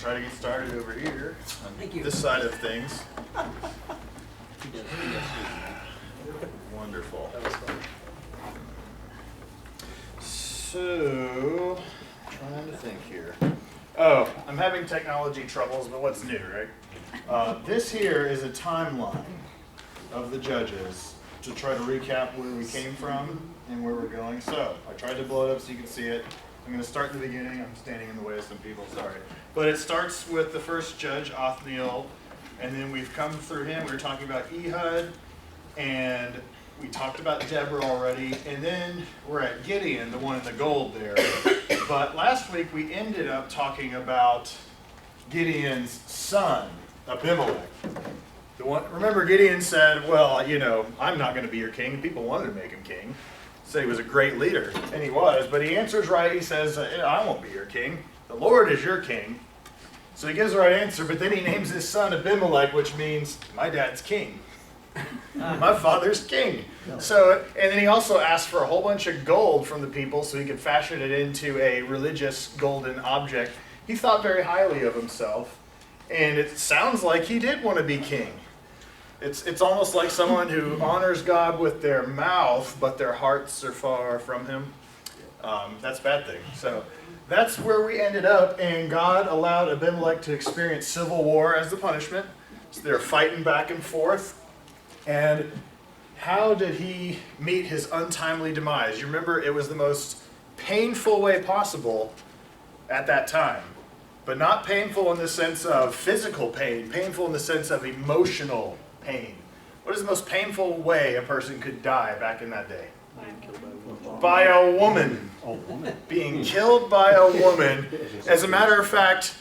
try to get started over here Thank on you. this side of things. Wonderful. That was fun. So, trying to think here. Oh, I'm having technology troubles, but what's new, right? This here is a timeline of the judges to try to recap where we came from and where we're going. So, I tried to blow it up so you can see it. I'm going to start in the beginning. I'm standing in the way of some people, sorry. But it starts with the first judge, Othniel, and then we've come through him. We were talking about Ehud, and we talked about Deborah already, and then we're at Gideon, the one in the gold there. But last week we ended up talking about Gideon's son, Abimelech. Remember Gideon said, well, you know, I'm not going to be your king. People wanted to make him king. Said he was a great leader, and he was. But he answers right. He says, I won't be your king. The Lord is your king. So he gives the right answer, but then he names his son Abimelech, which means my dad's king. My father's king. So, and then he also asked for a whole bunch of gold from the people so he could fashion it into a religious golden object. He thought very highly of himself, and it sounds like he did want to be king. It's almost like someone who honors God with their mouth, but their hearts are far from him. That's a bad thing. So that's where we ended up, and God allowed Abimelech to experience civil war as the punishment. So they're fighting back and forth. And how did he meet his untimely demise? You remember, it was the most painful way possible at that time. But not painful in the sense of physical pain, painful in the sense of emotional pain. What is the most painful way a person could die back in that day? By a woman. Being killed by a woman. As a matter of fact,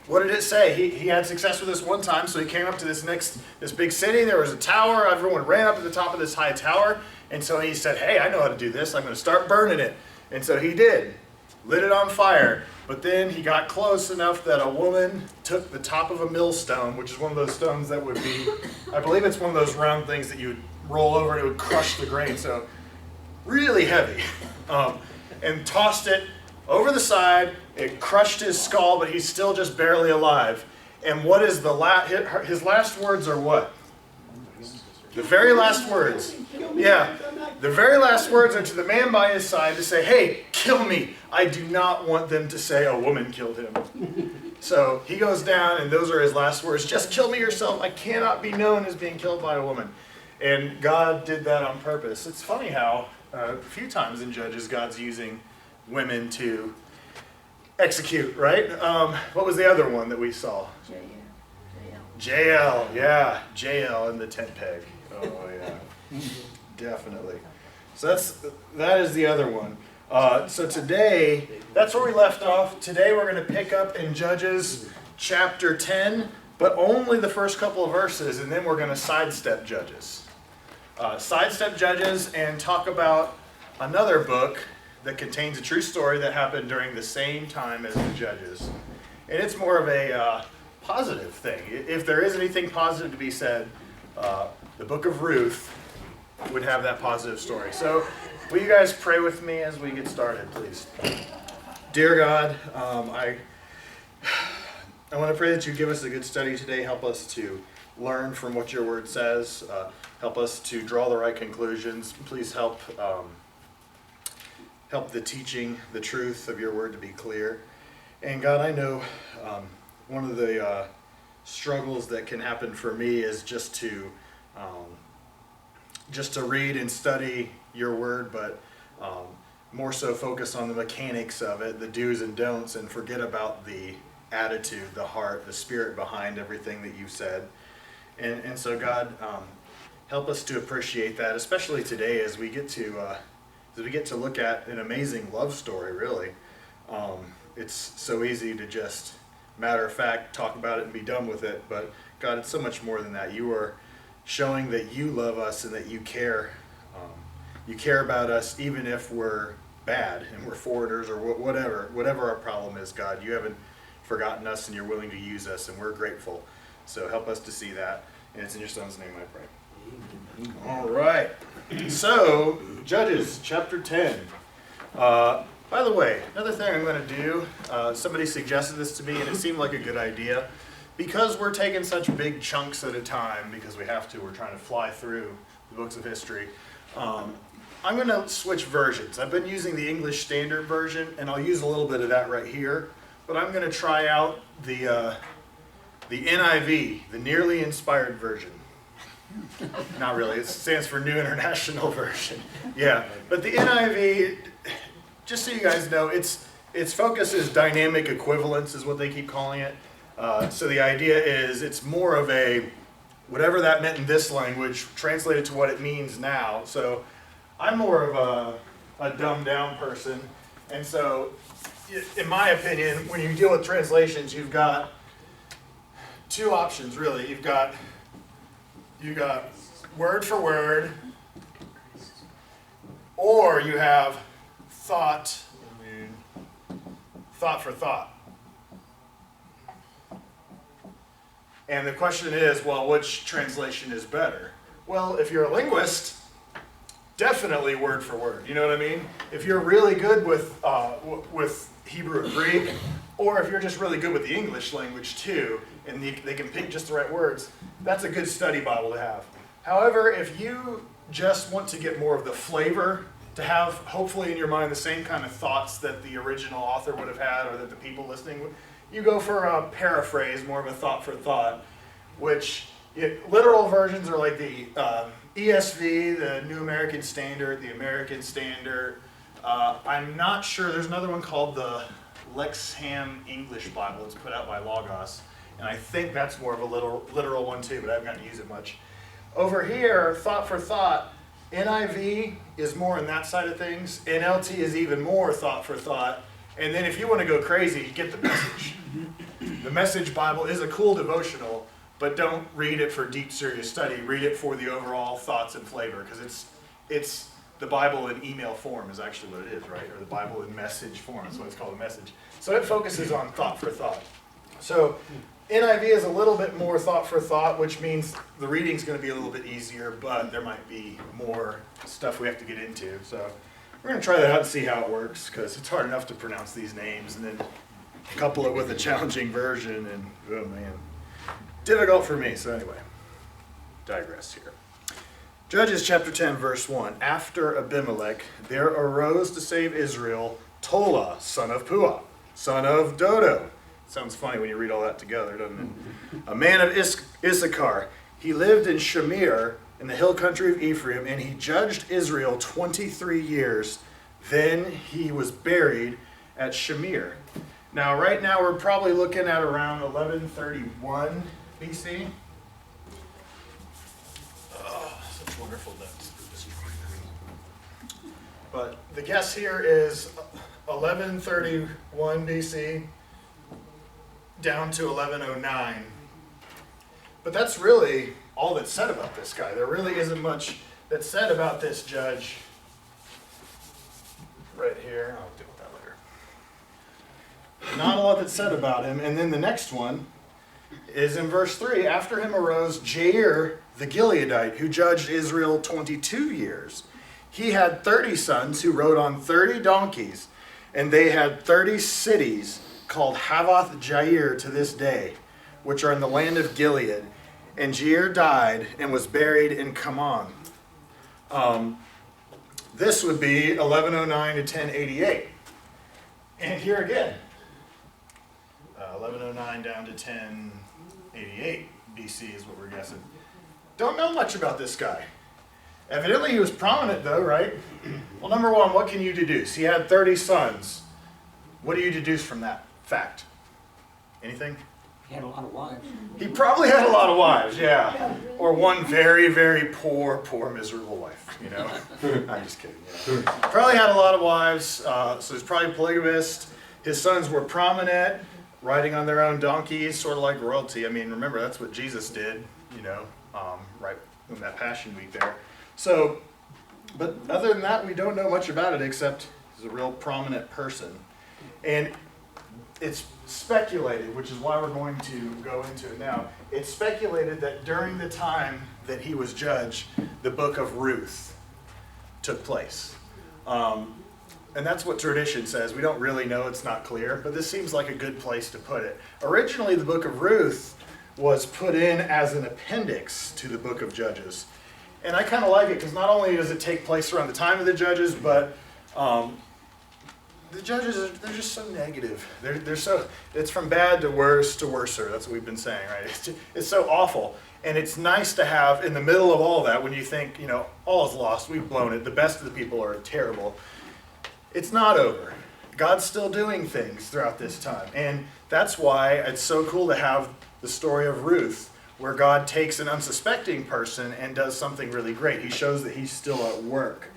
what did it say? He had success with this one time, so he came up to this big city. There was a tower. Everyone ran up to the top of this high tower. And so he said, hey, I know how to do this. I'm going to start burning it. And so he did. Lit it on fire. But then he got close enough that a woman took the top of a millstone, which is one of those stones that would be, I believe it's one of those round things that you would roll over and it would crush the grain. So really heavy. And tossed it over the side. It crushed his skull, but he's still just barely alive. And what is his last words are what? The very last words. Yeah. The very last words are to the man by his side to say, hey, kill me. I do not want them to say a woman killed him. So he goes down, and those are his last words. Just kill me yourself. I cannot be known as being killed by a woman. And God did that on purpose. It's funny how a few times in Judges, God's using women to execute, right? What was the other one that we saw? Jael, yeah. Jael in the tent peg. Oh, yeah. Definitely. So that is the other one. So today, that's where we left off. Today we're going to pick up in Judges chapter 10, but only the first couple of verses, and then we're going to sidestep Judges. Sidestep Judges and talk about another book that contains a true story that happened during the same time as the Judges. And it's more of a positive thing. If there is anything positive to be said, the book of Ruth would have that positive story. So will you guys pray with me as we get started, please? Dear God, I want to pray that you give us a good study today. Help us to learn from what your word says. Help us to draw the right conclusions. Please help the teaching, the truth of your word to be clear. And God, I know one of the struggles that can happen for me is just to read and study your word, but more so focus on the mechanics of it, the do's and don'ts, and forget about the attitude, the heart, the spirit behind everything that you've said. And so God, help us to appreciate that, especially today as we get to look at an amazing love story, really. It's so easy to just, matter of fact, talk about it and be done with it, but God, it's so much more than that. You are showing that you love us and that you care. You care about us even if we're bad and we're foreigners or whatever our problem is, God. You haven't forgotten us and you're willing to use us, and we're grateful. So help us to see that, and it's in your son's name I pray. All right. So, Judges chapter 10. By the way, another thing I'm going to do, somebody suggested this to me and it seemed like a good idea. Because we're taking such big chunks at a time, because we have to, we're trying to fly through the books of history, I'm going to switch versions. I've been using the English Standard Version, and I'll use a little bit of that right here, but I'm going to try out the NIV, the Nearly Inspired Version. Not really, it stands for New International Version. Yeah, but the NIV, just so you guys know, its focus is dynamic equivalence is what they keep calling it. So the idea is it's more of a, whatever that meant in this language, translated to what it means now. So I'm more of a dumbed down person. And so, in my opinion, when you deal with translations, you've got two options, really. You've got word for word, or you have thought for thought. And the question is, well, which translation is better? Well, if you're a linguist, definitely word for word. You know what I mean? If you're really good with Hebrew or Greek, or if you're just really good with the English language too, and they can pick just the right words, that's a good study Bible to have. However, if you just want to get more of the flavor, to have hopefully in your mind the same kind of thoughts that the original author would have had, or that the people listening would, you go for a paraphrase, more of a thought for thought, which literal versions are like the ESV, the New American Standard, the American Standard. I'm not sure, there's another one called the Lexham English Bible. It's put out by Logos, and I think that's more of a literal one too, but I haven't gotten to use it much. Over here, thought for thought, NIV is more in that side of things. NLT is even more thought for thought. And then if you want to go crazy, get the Message. The Message Bible is a cool devotional, but don't read it for deep, serious study. Read it for the overall thoughts and flavor, because it's the Bible in email form is actually what it is, right? Or the Bible in message form is what it's called, a message. So it focuses on thought for thought. So NIV is a little bit more thought for thought, which means the reading's going to be a little bit easier, but there might be more stuff we have to get into. So we're going to try that out and see how it works, because it's hard enough to pronounce these names and then couple it with a challenging version, and oh man, difficult for me. So anyway, digress here. Judges chapter 10 verse 1. After Abimelech, there arose to save Israel Tola, son of Puah, son of Dodo. Sounds funny when you read all that together, doesn't it? A man of Issachar. He lived in Shamir in the hill country of Ephraim, and he judged Israel 23 years. Then he was buried at Shamir. Now, right now, we're probably looking at around 1131 BC. Oh, such wonderful notes. But the guess here is 1131 BC down to 1109. But that's really all that's said about this guy. There really isn't much that's said about this judge right here. I'll deal with that later. Not a lot that's said about him. And then the next one is in verse 3. After him arose Jair the Gileadite, who judged Israel 22 years. He had 30 sons who rode on 30 donkeys, and they had 30 cities called Havoth Jair to this day, which are in the land of Gilead. And Jair died and was buried in Kaman. This would be 1109 to 1088. And here again, 1109 down to 1088 BC is what we're guessing. Don't know much about this guy. Evidently he was prominent though, right? Well, number one, what can you deduce? He had 30 sons. What do you deduce from that fact? Anything? He had a lot of wives. He probably had a lot of wives, yeah. Or one very, very poor, miserable wife, you know? I'm just kidding. Yeah. Probably had a lot of wives, so he's probably polygamist. His sons were prominent, riding on their own donkeys, sort of like royalty. I mean, remember, that's what Jesus did, you know, right in that Passion Week there. So, but other than that, we don't know much about it, except he's a real prominent person. And it's speculated, which is why we're going to go into it now. It's speculated that during the time that he was judge, the book of Ruth took place. and that's what tradition says. We don't really know, it's not clear, but this seems like a good place to put it. Originally, the book of Ruth was put in as an appendix to the book of Judges. And I kind of like it because not only does it take place around the time of the Judges, but the Judges, they're just so negative. They're so, it's from bad to worser. That's what we've been saying, right? It's so awful. And it's nice to have, in the middle of all that, when you think, all is lost, we've blown it, the best of the people are terrible. It's not over. God's still doing things throughout this time. And that's why it's so cool to have the story of Ruth, where God takes an unsuspecting person and does something really great. He shows that he's still at work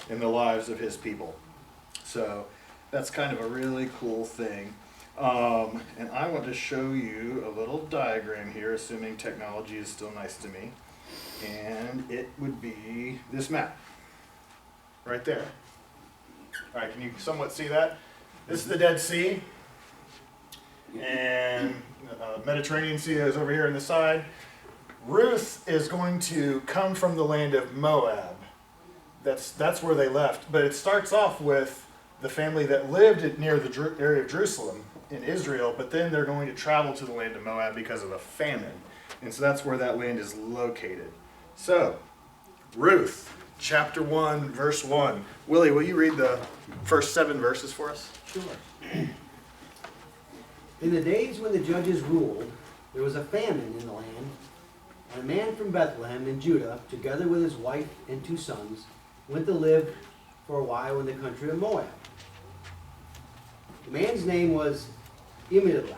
in the lives of his people. So that's kind of a really cool thing. And I want to show you a little diagram here, assuming technology is still nice to me. And it would be this map right there. All right, can you somewhat see that? This is the Dead Sea. And Mediterranean Sea is over here on the side. Ruth is going to come from the land of Moab. That's where they left. But it starts off with the family that lived near the area of Jerusalem in Israel, but then they're going to travel to the land of Moab because of a famine. And so that's where that land is located. So, Ruth, chapter 1, verse 1. Willie, will you read the first 7 verses for us? Sure. In the days when the judges ruled, there was a famine in the land, and a man from Bethlehem in Judah, together with his wife and 2 sons, went to live for a while in the country of Moab. The man's name was MiDA.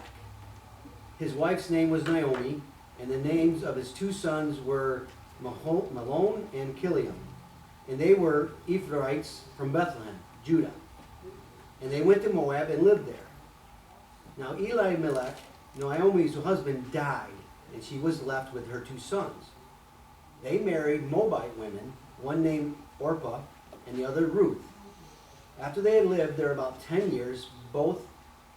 His wife's name was Naomi, and the names of his 2 sons were Mahlon and Chilion. And they were Levirate from Bethlehem, Judah. And they went to Moab and lived there. Now Elimelech, Naomi's husband, died, and she was left with her 2 sons. They married Moabite women, one named Orpah and the other Ruth. After they had lived there about 10 years, both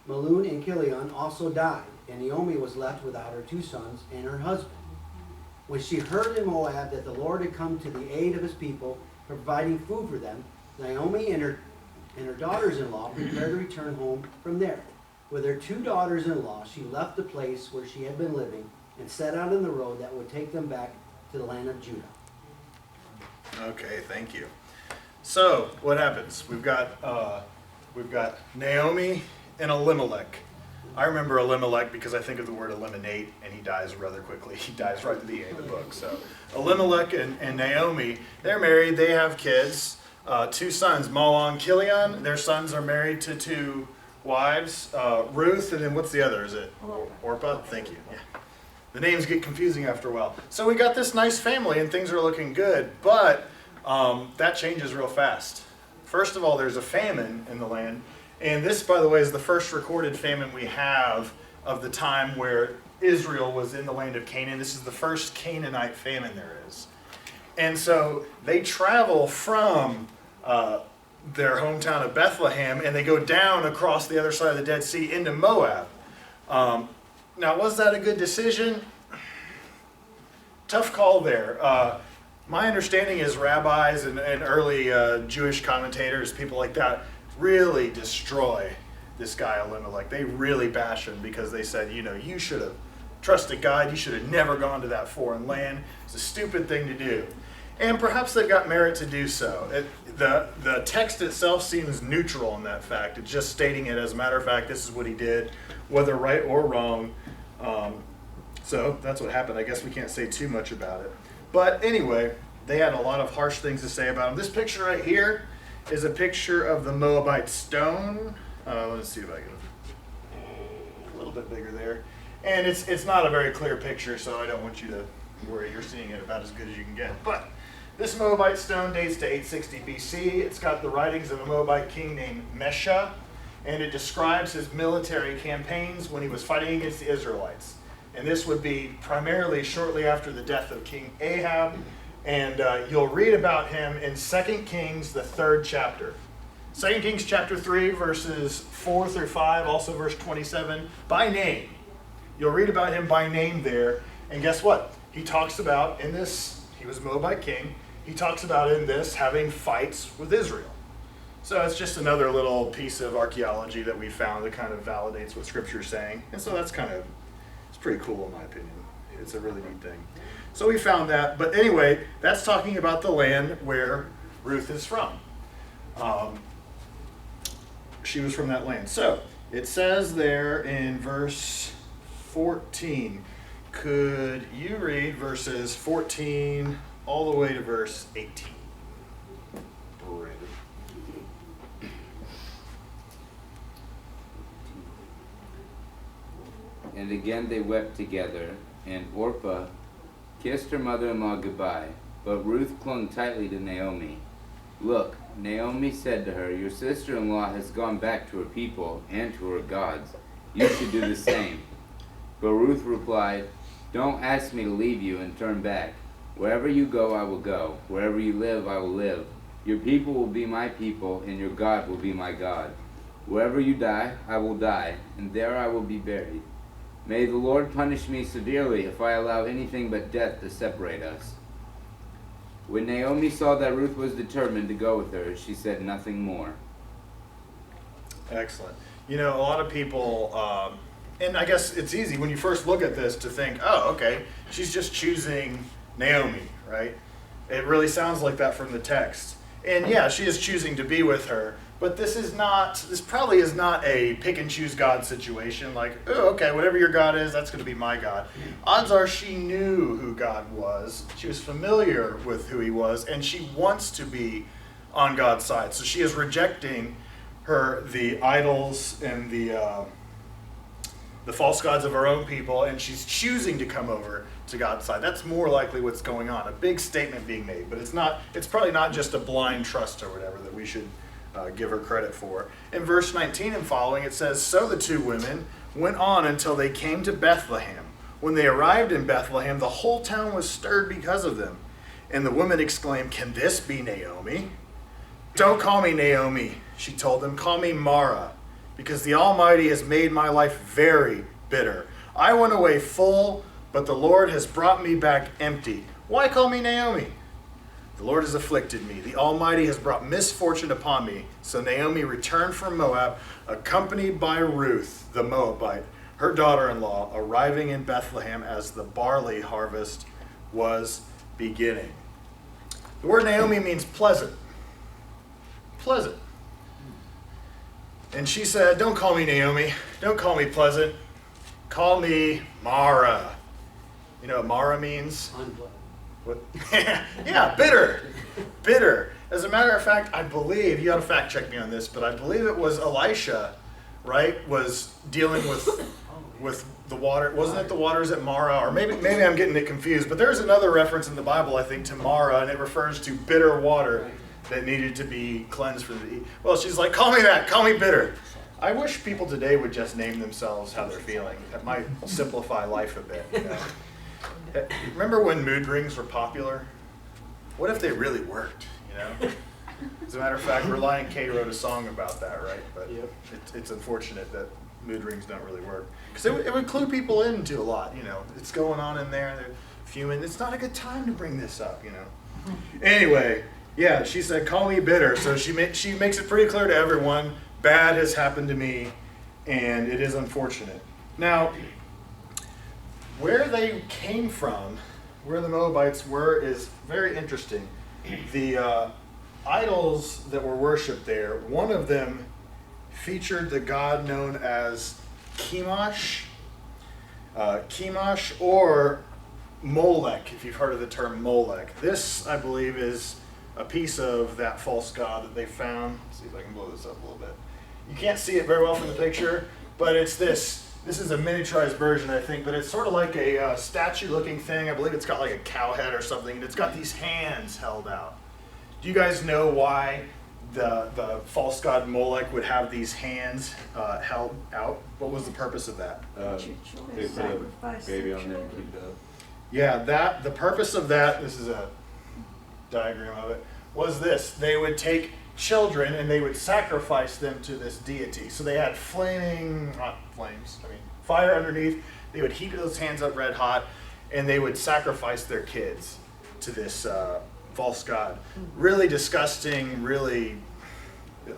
Mahlon and Chilion also died, and Naomi was left without her 2 sons and her husband. When she heard in Moab that the Lord had come to the aid of his people, providing food for them, Naomi and her daughters-in-law prepared to return home from there. With her 2 daughters-in-law, she left the place where she had been living and set out on the road that would take them back to the land of Judah. Okay, thank you. So, what happens? We've got Naomi and Elimelech. I remember Elimelech because I think of the word eliminate, and he dies rather quickly. He dies right at the end of the book. So, Elimelech and Naomi, they're married. They have kids. 2 sons, Mahlon, Chilion. Their sons are married to 2 wives. Ruth, and then what's the other? Is it Orpah? Thank you. Yeah. The names get confusing after a while. So we got this nice family, and things are looking good. But that changes real fast. First of all, there's a famine in the land. And this, by the way, is the first recorded famine we have of the time where Israel was in the land of Canaan. This is the first Canaanite famine there is. And so they travel from their hometown of Bethlehem, and they go down across the other side of the Dead Sea into Moab. Now, was that a good decision? Tough call there. My understanding is rabbis and early Jewish commentators, people like that, really destroy this guy Elimelech. They really bash him because they said, you should have trusted God. You should have never gone to that foreign land. It's a stupid thing to do. And perhaps they got merit to do so. The text itself seems neutral in that fact. It's just stating it as a matter of fact, this is what he did, whether right or wrong. So that's what happened. I guess we can't say too much about it. But anyway, they had a lot of harsh things to say about him. This picture right here is a picture of the Moabite stone. Let's see if I can a little bit bigger there. And it's not a very clear picture, so I don't want you to worry. You're seeing it about as good as you can get. But this Moabite stone dates to 860 BC. It's got the writings of a Moabite king named Mesha, and it describes his military campaigns when he was fighting against the Israelites. And this would be primarily shortly after the death of King Ahab. And you'll read about him in 2 Kings, the 3rd chapter. 2 Kings chapter 3, verses 4 through 5, also verse 27, by name. You'll read about him by name there. And guess what? He talks about in this, he was a Moabite king, he talks about in this having fights with Israel. So it's just another little piece of archaeology that we found that kind of validates what Scripture is saying. And so it's pretty cool in my opinion. It's a really neat thing. So we found that. But anyway, that's talking about the land where Ruth is from. She was from that land. So it says there in verse 14. Could you read verses 14 all the way to verse 18? Brandon. And again they wept together, and Orpah kissed her mother-in-law goodbye, but Ruth clung tightly to Naomi. Look, Naomi said to her, your sister-in-law has gone back to her people and to her gods. You should do the same. But Ruth replied, don't ask me to leave you and turn back. Wherever you go, I will go. Wherever you live, I will live. Your people will be my people, and your God will be my God. Wherever you die, I will die, and there I will be buried. May the Lord punish me severely if I allow anything but death to separate us. When Naomi saw that Ruth was determined to go with her, she said nothing more. Excellent. You know, a lot of people, and I guess it's easy when you first look at this to think, oh, okay, she's just choosing Naomi, right? It really sounds like that from the text. And yeah, she is choosing to be with her, but this probably is not a pick and choose God situation, like, oh, okay, whatever your God is, that's going to be my God. Odds are she knew who God was. She was familiar with who he was, and she wants to be on God's side. So she is rejecting the idols and the false gods of her own people, and she's choosing to come over to God's side. That's more likely what's going on. A big statement being made, but it's probably not just a blind trust or whatever that we should give her credit for. In verse 19 and following, it says, so the two women went on until they came to Bethlehem. When they arrived in Bethlehem, the whole town was stirred because of them. And the women exclaimed, can this be Naomi? Don't call me Naomi, she told them. Call me Mara, because the Almighty has made my life very bitter. I went away full, but the Lord has brought me back empty. Why call me Naomi? The Lord has afflicted me. The Almighty has brought misfortune upon me. So Naomi returned from Moab, accompanied by Ruth, the Moabite, her daughter-in-law, arriving in Bethlehem as the barley harvest was beginning. The word Naomi means pleasant. Pleasant. And she said, don't call me Naomi. Don't call me pleasant. Call me Mara. You know what Mara means? Unpleasant. What? Yeah, bitter. Bitter. As a matter of fact, I believe, you got to fact check me on this, but I believe it was Elisha, right, was dealing with the water. Wasn't it the waters at Mara? Or maybe I'm getting it confused, but there's another reference in the Bible, I think, to Mara, and it refers to bitter water that needed to be cleansed from the. Well, she's like, call me that. Call me bitter. I wish people today would just name themselves how they're feeling. That might simplify life a bit. You know? Remember when mood rings were popular? What if they really worked, you know? As a matter of fact, Reliant K wrote a song about that, right? But Yep. it's unfortunate that mood rings don't really work. Because it would clue people into a lot, you know. It's going on in there, they're fuming. It's not a good time to bring this up, you know. Anyway, yeah, she said, call me bitter. So she makes it pretty clear to everyone, bad has happened to me, and it is unfortunate. Now, where they came from, where the Moabites were, is very interesting. The idols that were worshipped there, one of them featured the god known as Chemosh or Molech, if you've heard of the term Molech. This, I believe, is a piece of that false god that they found. Let's see if I can blow this up a little bit. You can't see it very well from the picture, but it's this. This is a miniaturized version, I think, but it's sort of like a statue-looking thing. I believe it's got like a cow head or something, and it's got these hands held out. Do you guys know why the false god Molech would have these hands held out? What was the purpose of that? They put a baby on there and keep it up. Yeah, the purpose of that, this is a diagram of it, was this. They would take children and they would sacrifice them to this deity. So they had fire underneath. They would heat those hands up red hot, and they would sacrifice their kids to this false god. Really disgusting, really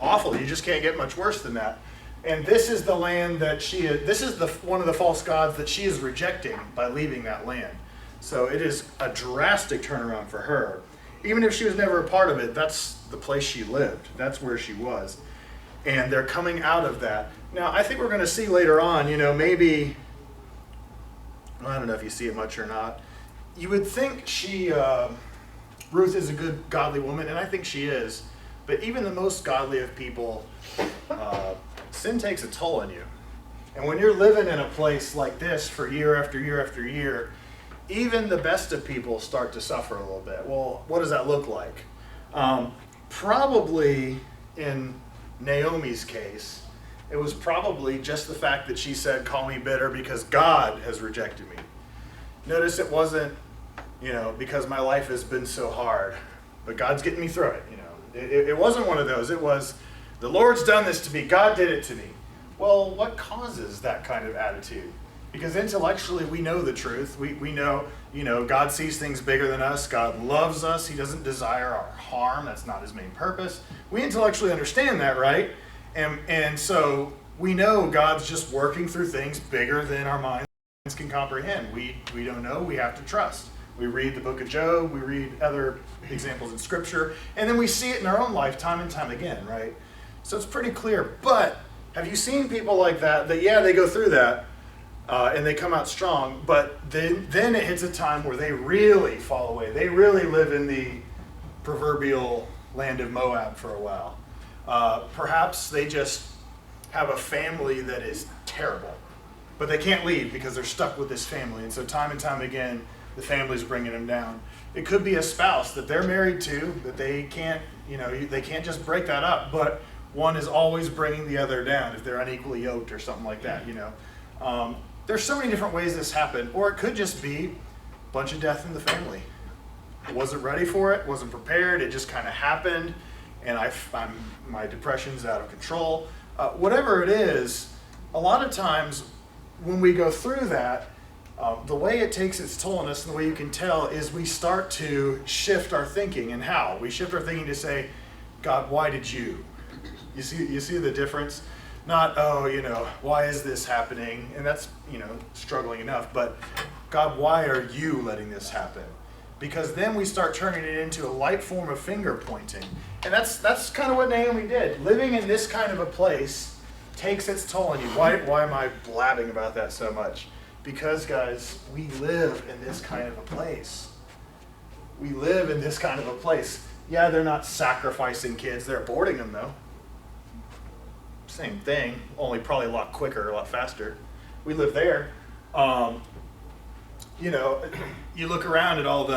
Awful. You just can't get much worse than that. And this is the land that this is one of the false gods that she is rejecting by leaving that land. So it is a drastic turnaround for her. Even if she was never a part of it, that's the place she lived. That's where she was. And they're coming out of that. Now, I think we're going to see later on, maybe, I don't know if you see it much or not. You would think Ruth is a good, godly woman, and I think she is. But even the most godly of people, sin takes a toll on you. And when you're living in a place like this for year after year after year, even the best of people start to suffer a little bit. Well, what does that look like? Probably in Naomi's case, it was probably just the fact that she said, call me bitter because God has rejected me. Notice it wasn't, because my life has been so hard, but God's getting me through it. It wasn't one of those. It was, the Lord's done this to me. God did it to me. Well, what causes that kind of attitude? Because intellectually we know the truth. We know, God sees things bigger than us. God loves us. He doesn't desire our harm. That's not his main purpose. We intellectually understand that, right? And so we know God's just working through things bigger than our minds can comprehend. We don't know. We have to trust. We read the book of Job. We read other examples in Scripture. And then we see it in our own life time and time again, right? So it's pretty clear. But have you seen people like that they go through that, and they come out strong, but then it hits a time where they really fall away. They really live in the proverbial land of Moab for a while. Perhaps they just have a family that is terrible, but they can't leave because they're stuck with this family. And so time and time again, the family's bringing them down. It could be a spouse that they're married to, that they can't just break that up, but one is always bringing the other down if they're unequally yoked or something like that, There's so many different ways this happened, or it could just be a bunch of death in the family. I wasn't ready for it, wasn't prepared, it just kind of happened, and my depression's out of control. Whatever it is, a lot of times when we go through that, the way it takes its toll on us, and the way you can tell, is we start to shift our thinking. And how? We shift our thinking to say, God, why did you? You see the difference? Not, why is this happening? And that's, struggling enough. But God, why are you letting this happen? Because then we start turning it into a light form of finger pointing. And that's kind of what Naomi did. Living in this kind of a place takes its toll on you. Why am I blabbing about that so much? Because, guys, we live in this kind of a place. We live in this kind of a place. Yeah, they're not sacrificing kids. They're aborting them, though. Same thing, only probably a lot quicker, a lot faster. We live there. You look around at all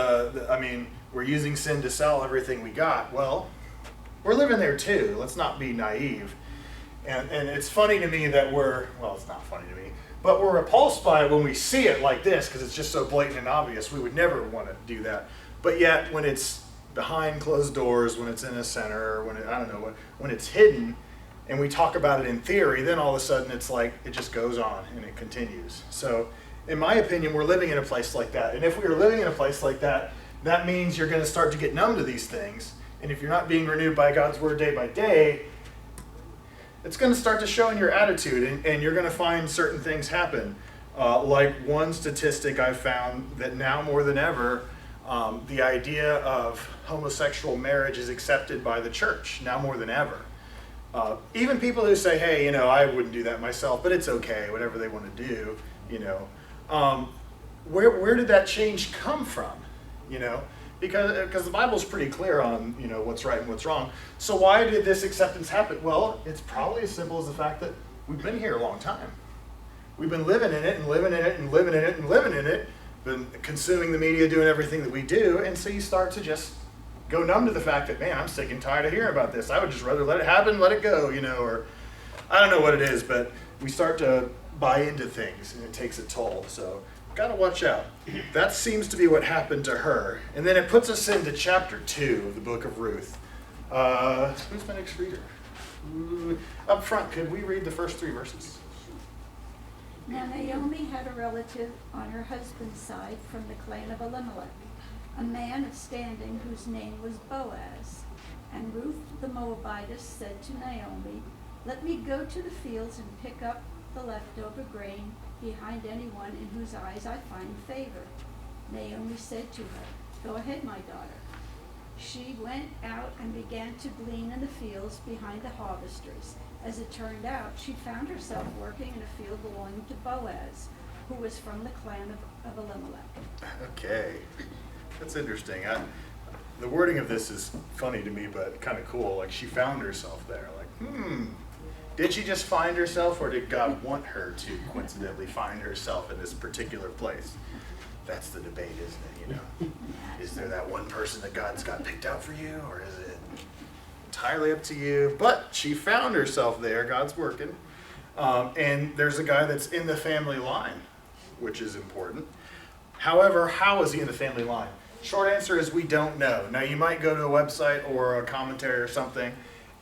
we're using sin to sell everything we got. Well, we're living there too. Let's not be naive. And it's funny to me that it's not funny to me, but we're repulsed by it when we see it like this because it's just so blatant and obvious. We would never want to do that. But yet, when it's behind closed doors, when it's in a center, or when it's hidden, and we talk about it in theory, then all of a sudden it's like it just goes on and it continues. So in my opinion, we're living in a place like that. And if we are living in a place like that, that means you're going to start to get numb to these things. And if you're not being renewed by God's word day by day, it's going to start to show in your attitude, and you're going to find certain things happen. Like one statistic I found, that now more than ever, the idea of homosexual marriage is accepted by the church, now more than ever. Even people who say, hey, I wouldn't do that myself, but it's okay, whatever they want to do, where did that change come from? Because the Bible's pretty clear on, what's right and what's wrong. So why did this acceptance happen? Well, it's probably as simple as the fact that we've been here a long time. We've been living in it and living in it and living in it and living in it, been consuming the media, doing everything that we do, and so you start to just go numb to the fact that, man, I'm sick and tired of hearing about this. I would just rather let it happen, let it go, or I don't know what it is, but we start to buy into things and it takes a toll. So gotta watch out. That seems to be what happened to her. And then it puts us into chapter 2 of the book of Ruth. Who's my next reader? Up front, could we read the first 3 verses? Now Naomi had a relative on her husband's side from the clan of Elimelech, a man of standing whose name was Boaz. And Ruth the Moabitess said to Naomi, "Let me go to the fields and pick up the leftover grain behind anyone in whose eyes I find favor." Naomi said to her, "Go ahead, my daughter." She went out and began to glean in the fields behind the harvesters. As it turned out, she found herself working in a field belonging to Boaz, who was from the clan of Elimelech. Okay, that's interesting. The wording of this is funny to me, but kind of cool. Like, she found herself there. Like, did she just find herself, or did God want her to coincidentally find herself in this particular place? That's the debate, isn't it? You know, is there that one person that God's got picked out for you, or is it entirely up to you? But she found herself there. God's working, and there's a guy that's in the family line, which is important. However, how is he in the family line? Short answer is we don't know. Now, you might go to a website or a commentary or something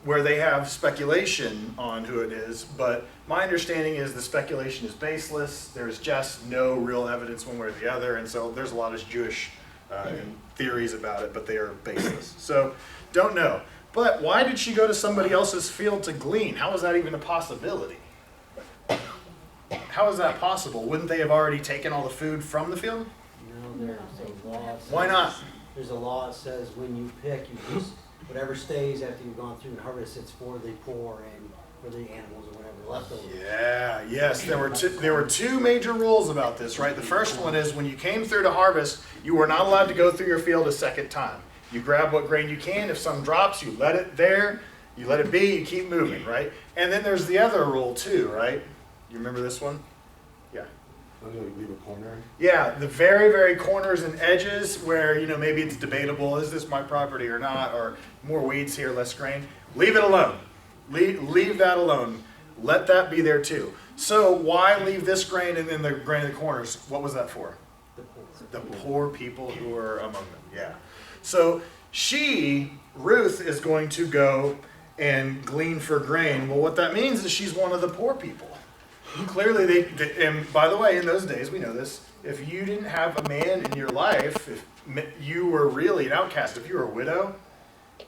where they have speculation on who it is, but my understanding is the speculation is baseless. There's just no real evidence one way or the other, and so there's a lot of Jewish theories about it, but they are baseless. So, don't know. But why did she go to somebody else's field to glean? How is that even a possibility? How is that possible? Wouldn't they have already taken all the food from the field? No, there's a law. that Why says- not? There's a law that says when you pick, you just, whatever stays after you've gone through and harvest, it's for the poor and for the animals or whatever leftovers. Yeah, yes, there were two major rules about this, right? The first one is when you came through to harvest, you were not allowed to go through your field a second time. You grab what grain you can. If some drops, you let it there. You let it be. You keep moving, right? And then there's the other rule too, right? You remember this one? Yeah. I'm going to leave a corner. Yeah, the very, very corners and edges where, you know, maybe it's debatable, is this my property or not, or more weeds here, less grain. Leave it alone. Leave that alone. Let that be there too. So why leave this grain and then the grain in the corners? What was that for? The poor. The poor people who are among them, yeah. So Ruth, is going to go and glean for grain. Well, what that means is she's one of the poor people. Clearly, and by the way, in those days, we know this, if you didn't have a man in your life, if you were really an outcast, if you were a widow,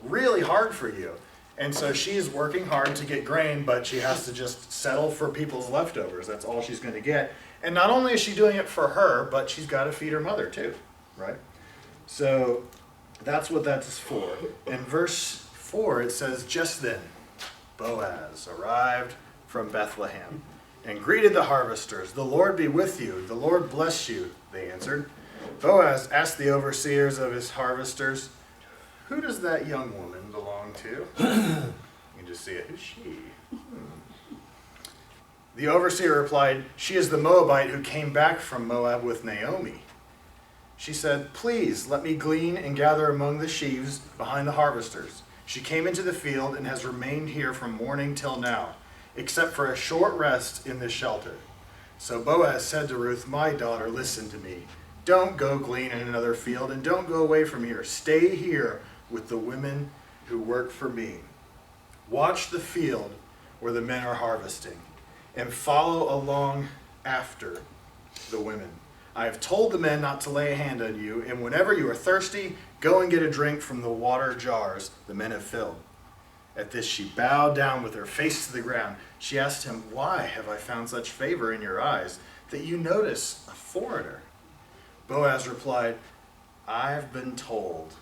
really hard for you. And so she's working hard to get grain, but she has to just settle for people's leftovers. That's all she's going to get. And not only is she doing it for her, but she's got to feed her mother too, right? So that's what that's for. In verse 4, it says, "Just then Boaz arrived from Bethlehem and greeted the harvesters. 'The Lord be with you. The Lord bless you,' they answered. Boaz asked the overseers of his harvesters, 'Who does that young woman belong to?'" You can just see it. Who's she? The overseer replied, "She is the Moabite who came back from Moab with Naomi." She said, "Please let me glean and gather among the sheaves behind the harvesters. She came into the field and has remained here from morning till now, except for a short rest in this shelter." So Boaz said to Ruth, "My daughter, listen to me. Don't go glean in another field and don't go away from here. Stay here with the women who work for me. Watch the field where the men are harvesting and follow along after the women. I have told the men not to lay a hand on you, and whenever you are thirsty, go and get a drink from the water jars the men have filled." At this she bowed down with her face to the ground. She asked him, "Why have I found such favor in your eyes that you notice a foreigner?" Boaz replied, "I've been told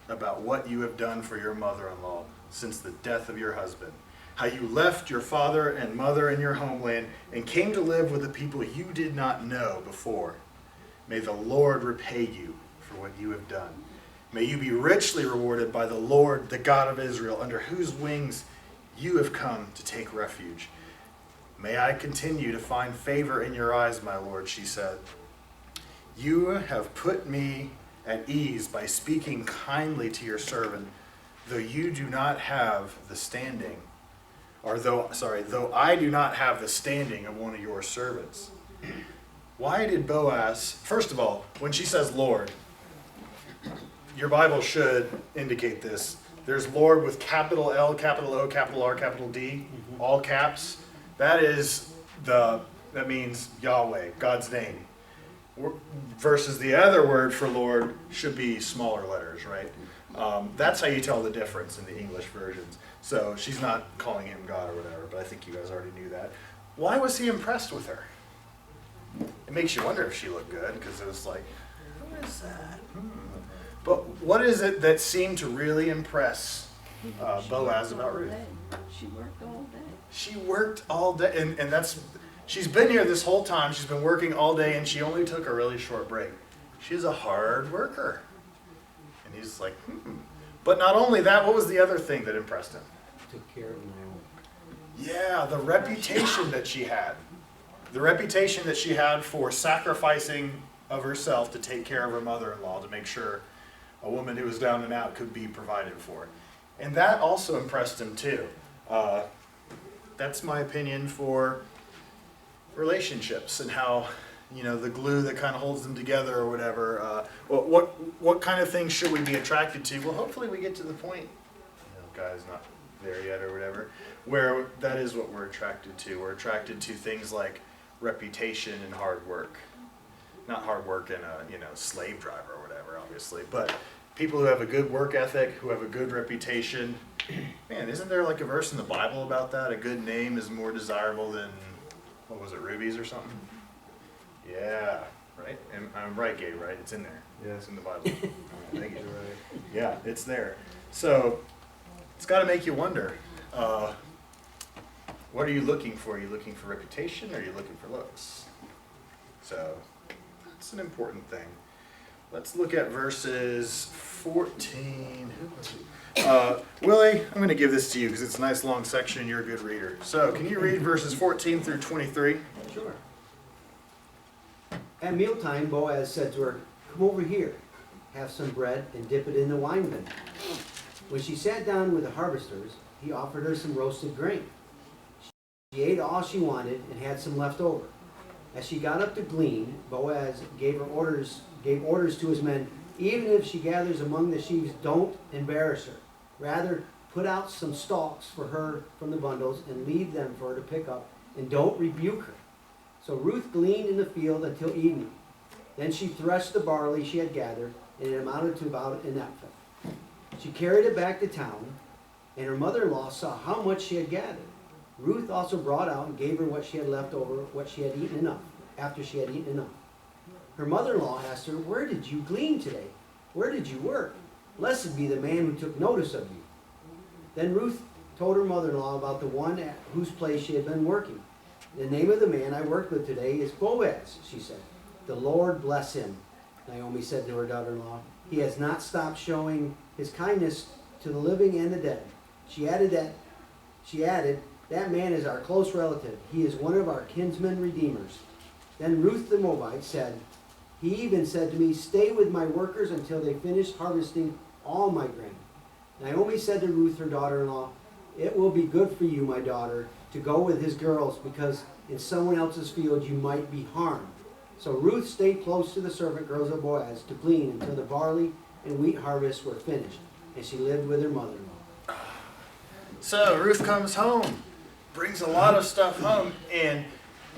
about what you have done for your mother-in-law since the death of your husband, how you left your father and mother in your homeland and came to live with the people you did not know before. May the Lord repay you for what you have done. May you be richly rewarded by the Lord, the God of Israel, under whose wings you have come to take refuge. May I continue to find favor in your eyes, my Lord," she said. "You have put me at ease by speaking kindly to your servant, though you do not have the standing, though I do not have the standing of one of your servants." Why did Boaz, first of all, when she says Lord, your Bible should indicate this. There's Lord with capital L, capital O, capital R, capital D, all caps. That means Yahweh, God's name. Versus the other word for Lord should be smaller letters, right? That's how you tell the difference in the English versions. So she's not calling him God or whatever, but I think you guys already knew that. Why was he impressed with her? It makes you wonder if she looked good, because it was like, who is that? But what is it that seemed to really impress Boaz about Ruth? She worked all day. She worked all day, and she's been here this whole time. She's been working all day, and she only took a really short break. She's a hard worker. And he's like, But not only that, what was the other thing that impressed him? Took care of Naomi. Yeah, the reputation that she had. The reputation that she had for sacrificing of herself to take care of her mother-in-law, to make sure a woman who was down and out could be provided for. And that also impressed him too. That's my opinion for relationships and how, the glue that kind of holds them together or whatever. What kind of things should we be attracted to? Well, hopefully we get to the point, guy's not there yet or whatever, where that is what we're attracted to. We're attracted to things like reputation and hard work. Not hard work in a, slave driver or whatever, obviously, but people who have a good work ethic, who have a good reputation. Man, isn't there like a verse in the Bible about that? A good name is more desirable than, what was it, rubies or something? Yeah, right? I'm right, Gabe, right? It's in there. Yeah, it's in the Bible. Thank you. Yeah, it's there. So it's got to make you wonder, what are you looking for? Are you looking for reputation or are you looking for looks? So it's an important thing. Let's look at verses 14. Willie, I'm going to give this to you because it's a nice long section and you're a good reader. So can you read verses 14 through 23? Sure. At mealtime, Boaz said to her, "Come over here, have some bread and dip it in the wine bin." When she sat down with the harvesters, he offered her some roasted grain. She ate all she wanted and had some left over. As she got up to glean, Boaz gave orders to his men, "Even if she gathers among the sheaves, don't embarrass her. Rather, put out some stalks for her from the bundles and leave them for her to pick up, and don't rebuke her." So Ruth gleaned in the field until evening. Then she threshed the barley she had gathered, and it amounted to about an ephah. She carried it back to town, and her mother-in-law saw how much she had gathered. Ruth also brought out and gave her what she had left over, what she had eaten enough, after she had eaten enough. Her mother-in-law asked her, "Where did you glean today? Where did you work? Blessed be the man who took notice of you." Then Ruth told her mother-in-law about the one at whose place she had been working. "The name of the man I worked with today is Boaz," she said. "The Lord bless him," Naomi said to her daughter-in-law. "He has not stopped showing his kindness to the living and the dead." She added, "That man is our close relative. He is one of our kinsman redeemers." Then Ruth the Moabite said, "He even said to me, 'Stay with my workers until they finish harvesting all my grain.'" Naomi said to Ruth, her daughter-in-law, "It will be good for you, my daughter, to go with his girls, because in someone else's field you might be harmed." So Ruth stayed close to the servant girls of Boaz to glean until the barley and wheat harvests were finished, and she lived with her mother-in-law. So Ruth comes home, brings a lot of stuff home, and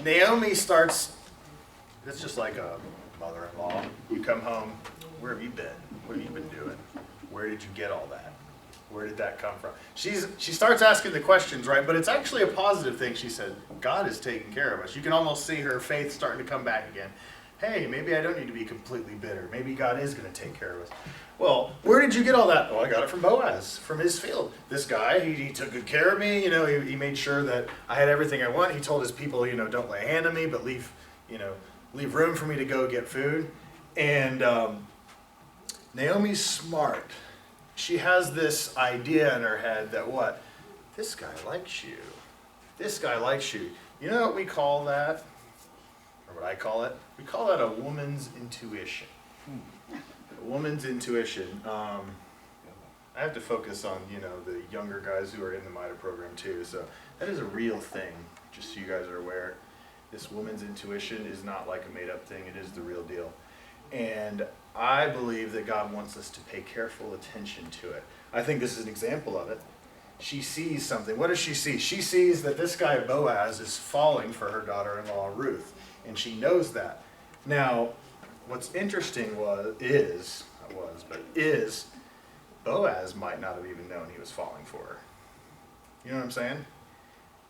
Naomi starts, it's just like a mother-in-law. You come home, where have you been? What have you been doing? Where did you get all that? Where did that come from? She starts asking the questions, right? But it's actually a positive thing. She said, God is taking care of us. You can almost see her faith starting to come back again. Hey, maybe I don't need to be completely bitter. Maybe God is going to take care of us. Well, where did you get all that? Oh, I got it from Boaz, from his field. This guy, he took good care of me. He made sure that I had everything I want. He told his people, don't lay a hand on me, but leave room for me to go get food. And Naomi's smart. She has this idea in her head that what? This guy likes you. This guy likes you. You know what we call that? Or what I call it? We call that a woman's intuition. A woman's intuition. I have to focus on, the younger guys who are in the MiDA program too. So that is a real thing, just so you guys are aware. This woman's intuition is not like a made-up thing. It is the real deal. And I believe that God wants us to pay careful attention to it. I think this is an example of it. She sees something. What does she see? She sees that this guy Boaz is falling for her daughter-in-law Ruth, and she knows that. Now, what's interesting is Boaz might not have even known he was falling for her. You know what I'm saying?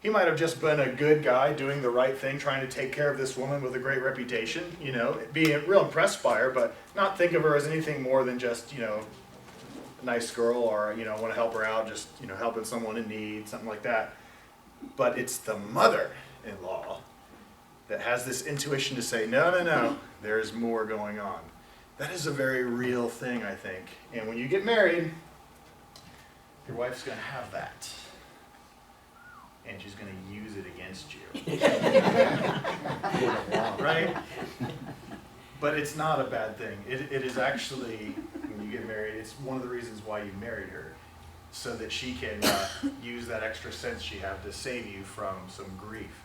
He might have just been a good guy doing the right thing, trying to take care of this woman with a great reputation, being real impressed by her, but not think of her as anything more than just, a nice girl or, want to help her out, just, helping someone in need, something like that. But it's the mother-in-law that has this intuition to say, no, there's more going on. That is a very real thing, I think. And when you get married, your wife's going to have that. And she's going to use it against you. Right? But it's not a bad thing. It is actually, when you get married, it's one of the reasons why you married her. So that she can use that extra sense she has to save you from some grief.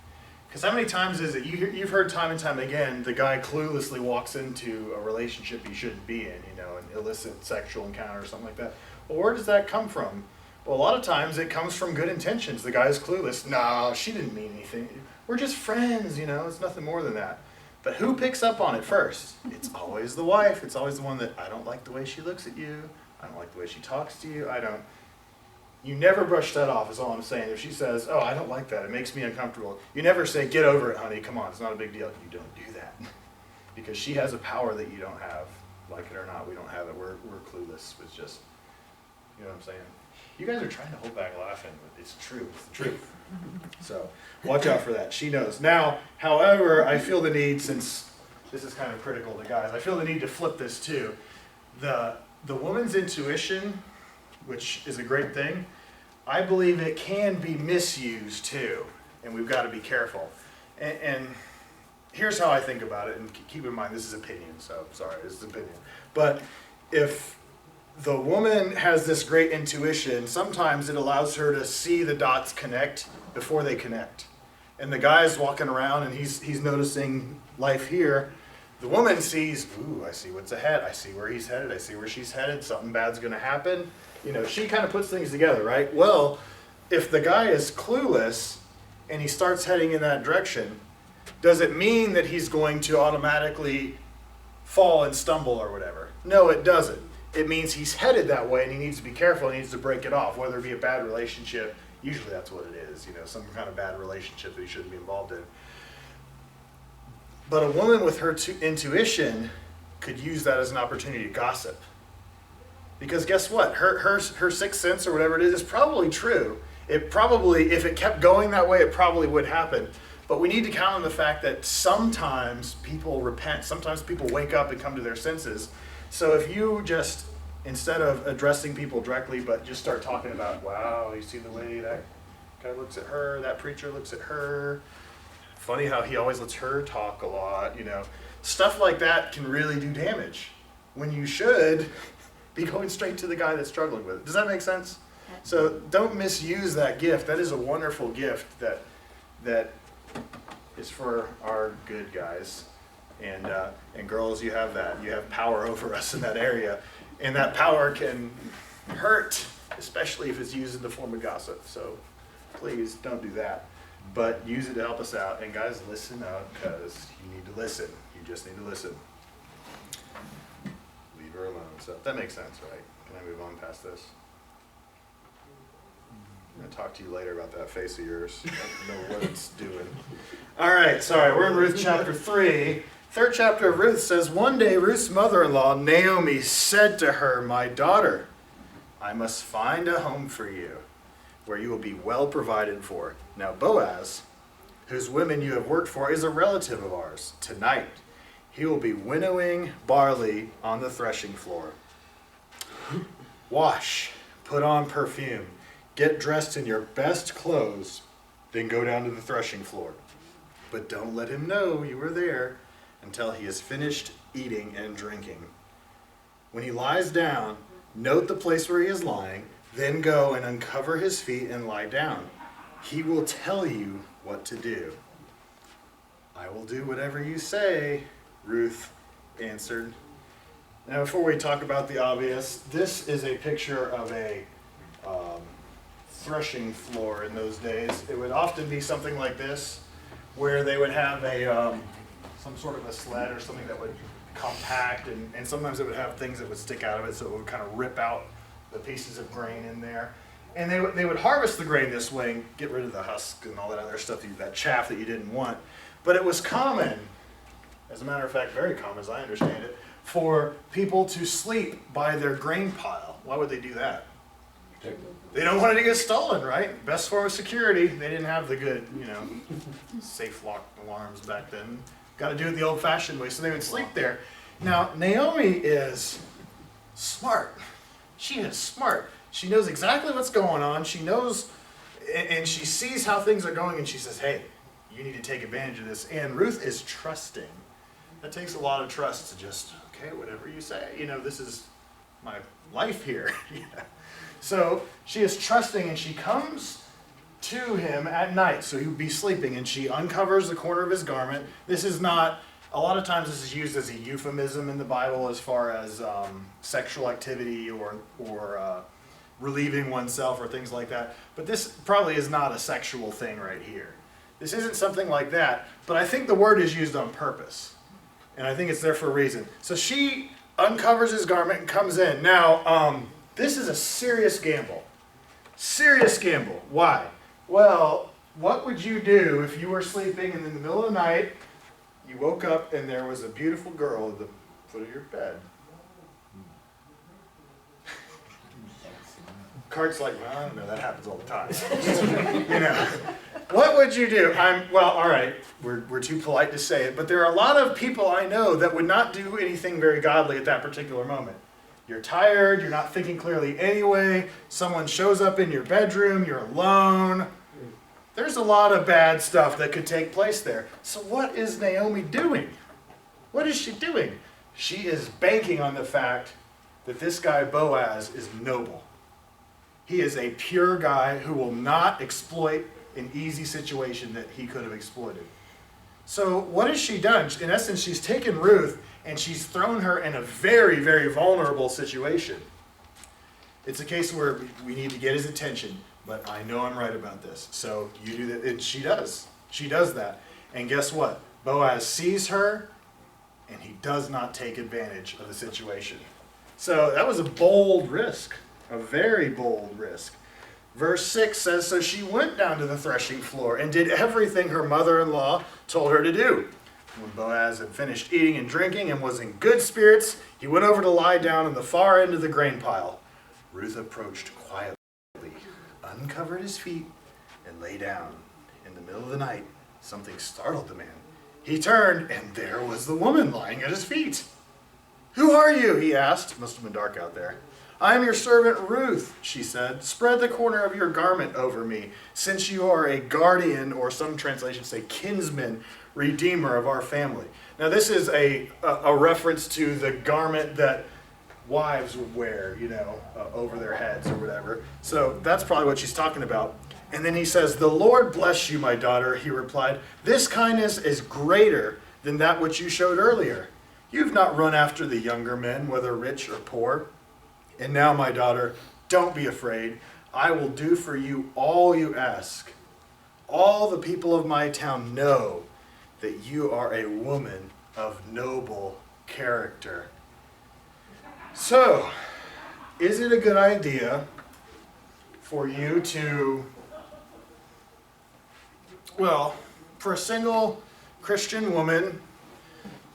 Because how many times is it, you've heard time and time again, the guy cluelessly walks into a relationship he shouldn't be in, an illicit sexual encounter or something like that. Well, where does that come from? Well, a lot of times it comes from good intentions. The guy's clueless. No, she didn't mean anything. We're just friends, it's nothing more than that. But who picks up on it first? It's always the wife. It's always the one that, I don't like the way she looks at you. I don't like the way she talks to you. You never brush that off, is all I'm saying. If she says, oh, I don't like that, it makes me uncomfortable, you never say, get over it, honey, come on, it's not a big deal. You don't do that. Because she has a power that you don't have. Like it or not, we don't have it. We're clueless. It's just, you know what I'm saying? You guys are trying to hold back laughing, but it's true. It's the truth. So watch out for that. She knows. Now, however, I feel the need, since this is kind of critical to guys, I feel the need to flip this too. The woman's intuition, which is a great thing, I believe it can be misused too, and we've got to be careful. And here's how I think about it, and keep in mind this is opinion, so sorry, this is opinion. But if the woman has this great intuition, sometimes it allows her to see the dots connect before they connect. And the guy's walking around and he's noticing life here. The woman sees, ooh, I see what's ahead. I see where he's headed. I see where she's headed. Something bad's going to happen. She kind of puts things together, right? Well, if the guy is clueless and he starts heading in that direction, does it mean that he's going to automatically fall and stumble or whatever? No, it doesn't. It means he's headed that way and he needs to be careful. He needs to break it off, whether it be a bad relationship. Usually that's what it is, some kind of bad relationship that he shouldn't be involved in. But a woman with her intuition could use that as an opportunity to gossip. Because guess what? Her sixth sense or whatever it is probably true. It probably, if it kept going that way, it probably would happen. But we need to count on the fact that sometimes people repent. Sometimes people wake up and come to their senses. So if you just, instead of addressing people directly, but just start talking about, wow, you see the way that guy looks at her, that preacher looks at her. Funny how he always lets her talk a lot, Stuff like that can really do damage when you should be going straight to the guy that's struggling with it. Does that make sense? So don't misuse that gift. That is a wonderful gift that is for our good guys. And girls, you have that. You have power over us in that area. And that power can hurt, especially if it's used in the form of gossip. So please don't do that. But use it to help us out. And guys, listen up, because you need to listen. You just need to listen. Leave her alone. So that makes sense, right? Can I move on past this? I'm going to talk to you later about that face of yours. I don't know what it's doing. All right, sorry. We're in Ruth chapter 3. Third chapter of Ruth says, one day Ruth's mother-in-law, Naomi, said to her, my daughter, I must find a home for you, where you will be well provided for. Now Boaz, whose women you have worked for, is a relative of ours. Tonight, he will be winnowing barley on the threshing floor. Wash, put on perfume, get dressed in your best clothes, then go down to the threshing floor. But don't let him know you were there until he has finished eating and drinking. When he lies down, note the place where he is lying, then go and uncover his feet and lie down. He will tell you what to do. I will do whatever you say, Ruth answered. Now, before we talk about the obvious, this is a picture of a threshing floor in those days. It would often be something like this, where they would have a some sort of a sled or something that would compact, and sometimes it would have things that would stick out of it, so it would kind of rip out the pieces of grain in there. And they would harvest the grain this way and get rid of the husk and all that other stuff, that chaff that you didn't want. But it was common, as a matter of fact, very common as I understand it, for people to sleep by their grain pile. Why would they do that? They don't want it to get stolen, right? Best form of security. They didn't have the good, safe lock alarms back then. Got to do it the old-fashioned way, so they would sleep there. Now, Naomi is smart. She is smart. She knows exactly what's going on. She knows, and she sees how things are going, and she says, hey, you need to take advantage of this. And Ruth is trusting. That takes a lot of trust to just, okay, whatever you say. This is my life here. So she is trusting, and she comes to him at night. So he would be sleeping, and she uncovers the corner of his garment. This is not, a lot of times this is used as a euphemism in the Bible as far as sexual activity or relieving oneself or things like that. But this probably is not a sexual thing right here. This isn't something like that, but I think the word is used on purpose. And I think it's there for a reason. So she uncovers his garment and comes in. Now, this is a serious gamble. Serious gamble. Why? Well, what would you do if you were sleeping and in the middle of the night, you woke up and there was a beautiful girl at the foot of your bed? Cart's like, well, I don't know, that happens all the time. What would you do? All right, we're too polite to say it, but there are a lot of people I know that would not do anything very godly at that particular moment. You're tired, you're not thinking clearly anyway, someone shows up in your bedroom, you're alone. There's a lot of bad stuff that could take place there. So what is Naomi doing? What is she doing? She is banking on the fact that this guy Boaz is noble. He is a pure guy who will not exploit an easy situation that he could have exploited. So what has she done? In essence, she's taken Ruth and she's thrown her in a very, very vulnerable situation. It's a case where we need to get his attention, but I know I'm right about this. So you do that, and she does. She does that. And guess what? Boaz sees her, and he does not take advantage of the situation. So that was a bold risk, a very bold risk. Verse 6 says, so she went down to the threshing floor and did everything her mother-in-law told her to do. When Boaz had finished eating and drinking and was in good spirits, he went over to lie down in the far end of the grain pile. Ruth approached quietly, uncovered his feet, and lay down. In the middle of the night, something startled the man. He turned, and there was the woman lying at his feet. Who are you? He asked. Must have been dark out there. I am your servant Ruth, she said. Spread the corner of your garment over me, since you are a guardian, or some translations say kinsman, redeemer of our family. Now this is a reference to the garment that wives would wear, over their heads or whatever. So that's probably what she's talking about. And then he says, the Lord bless you, my daughter, he replied. This kindness is greater than that which you showed earlier. You've not run after the younger men, whether rich or poor. And now, my daughter, don't be afraid. I will do for you all you ask. All the people of my town know that you are a woman of noble character. So, is it a good idea for you to, for a single Christian woman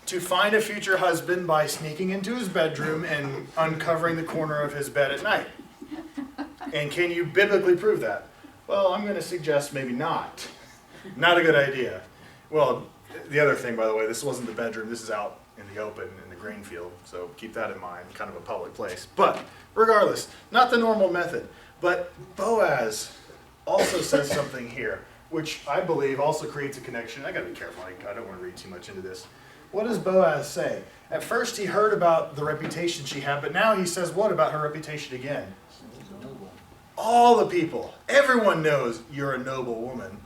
to find a future husband by sneaking into his bedroom and uncovering the corner of his bed at night? And can you biblically prove that? Well, I'm going to suggest maybe not. Not a good idea. Well, the other thing, by the way, this wasn't the bedroom. This is out in the open in the grain field. So keep that in mind, kind of a public place. But regardless, not the normal method. But Boaz also says something here, which I believe also creates a connection. I got to be careful. I don't want to read too much into this. What does Boaz say? At first he heard about the reputation she had, but now he says what about her reputation again? All the people, everyone knows you're a noble woman.